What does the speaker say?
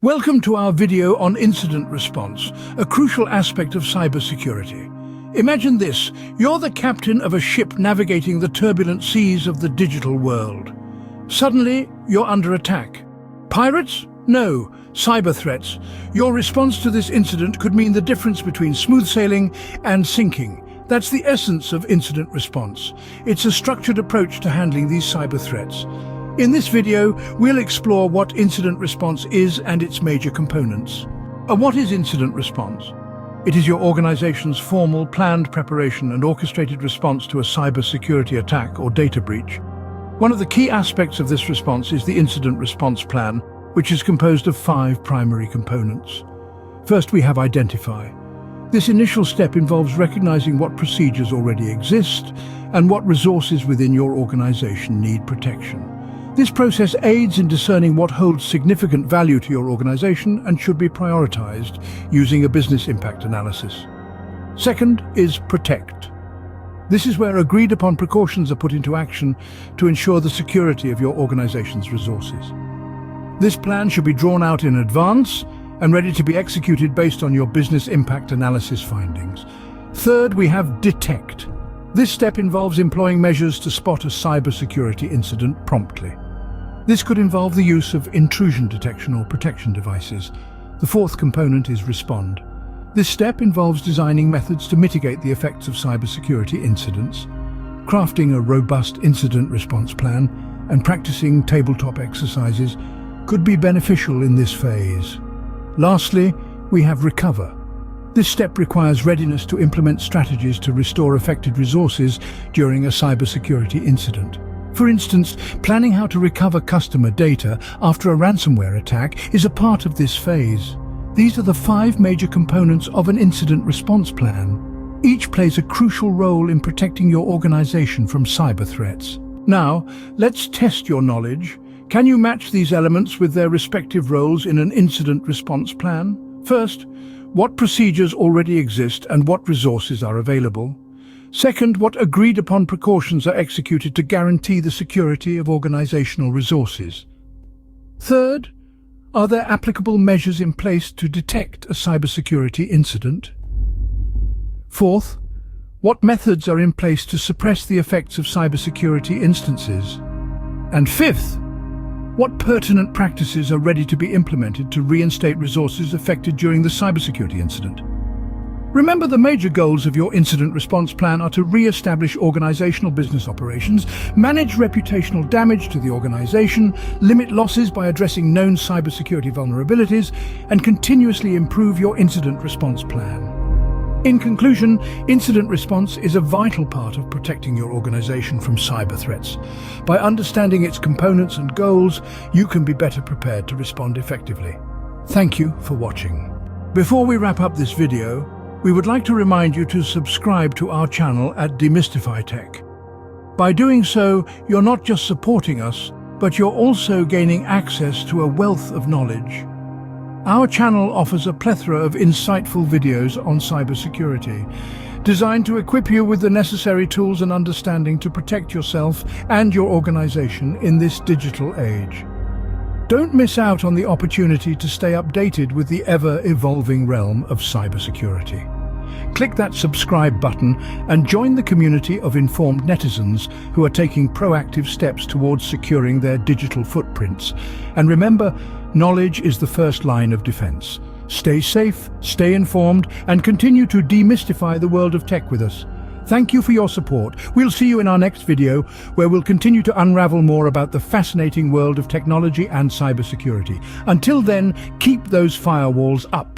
Welcome to our video on incident response, a crucial aspect of cybersecurity. Imagine this: you're the captain of a ship navigating the turbulent seas of the digital world. Suddenly, you're under attack. Pirates? No, cyber threats. Your response to this incident could mean the difference between smooth sailing and sinking. That's the essence of incident response. It's a structured approach to handling these cyber threats. In this video, we'll explore what incident response is and its major components. What is incident response? It is your organization's formal, planned preparation and orchestrated response to a cybersecurity attack or data breach. One of the key aspects of this response is the incident response plan, which is composed of 5 primary components. First, we have identify. This initial step involves recognizing what procedures already exist and what resources within your organization need protection. This process aids in discerning what holds significant value to your organization and should be prioritized using a business impact analysis. Second is protect. This is where agreed-upon precautions are put into action to ensure the security of your organization's resources. This plan should be drawn out in advance and ready to be executed based on your business impact analysis findings. Third, we have detect. This step involves employing measures to spot a cybersecurity incident promptly. This could involve the use of intrusion detection or protection devices. The fourth component is respond. This step involves designing methods to mitigate the effects of cybersecurity incidents. Crafting a robust incident response plan and practicing tabletop exercises could be beneficial in this phase. Lastly, we have recover. This step requires readiness to implement strategies to restore affected resources during a cybersecurity incident. For instance, planning how to recover customer data after a ransomware attack is a part of this phase. These are the 5 major components of an incident response plan. Each plays a crucial role in protecting your organization from cyber threats. Now, let's test your knowledge. Can you match these elements with their respective roles in an incident response plan? First, what procedures already exist and what resources are available? Second, what agreed-upon precautions are executed to guarantee the security of organizational resources? Third, are there applicable measures in place to detect a cybersecurity incident? Fourth, what methods are in place to suppress the effects of cybersecurity instances? And fifth, what pertinent practices are ready to be implemented to reinstate resources affected during the cybersecurity incident? Remember, the major goals of your incident response plan are to re-establish organizational business operations, manage reputational damage to the organization, limit losses by addressing known cybersecurity vulnerabilities, and continuously improve your incident response plan. In conclusion, incident response is a vital part of protecting your organization from cyber threats. By understanding its components and goals, you can be better prepared to respond effectively. Thank you for watching. Before we wrap up this video, we would like to remind you to subscribe to our channel at Demystify Tech. By doing so, you're not just supporting us, but you're also gaining access to a wealth of knowledge. Our channel offers a plethora of insightful videos on cybersecurity, designed to equip you with the necessary tools and understanding to protect yourself and your organization in this digital age. Don't miss out on the opportunity to stay updated with the ever-evolving realm of cybersecurity. Click that subscribe button and join the community of informed netizens who are taking proactive steps towards securing their digital footprints. And remember, knowledge is the first line of defense. Stay safe, stay informed, and continue to demystify the world of tech with us. Thank you for your support. We'll see you in our next video, where we'll continue to unravel more about the fascinating world of technology and cybersecurity. Until then, keep those firewalls up.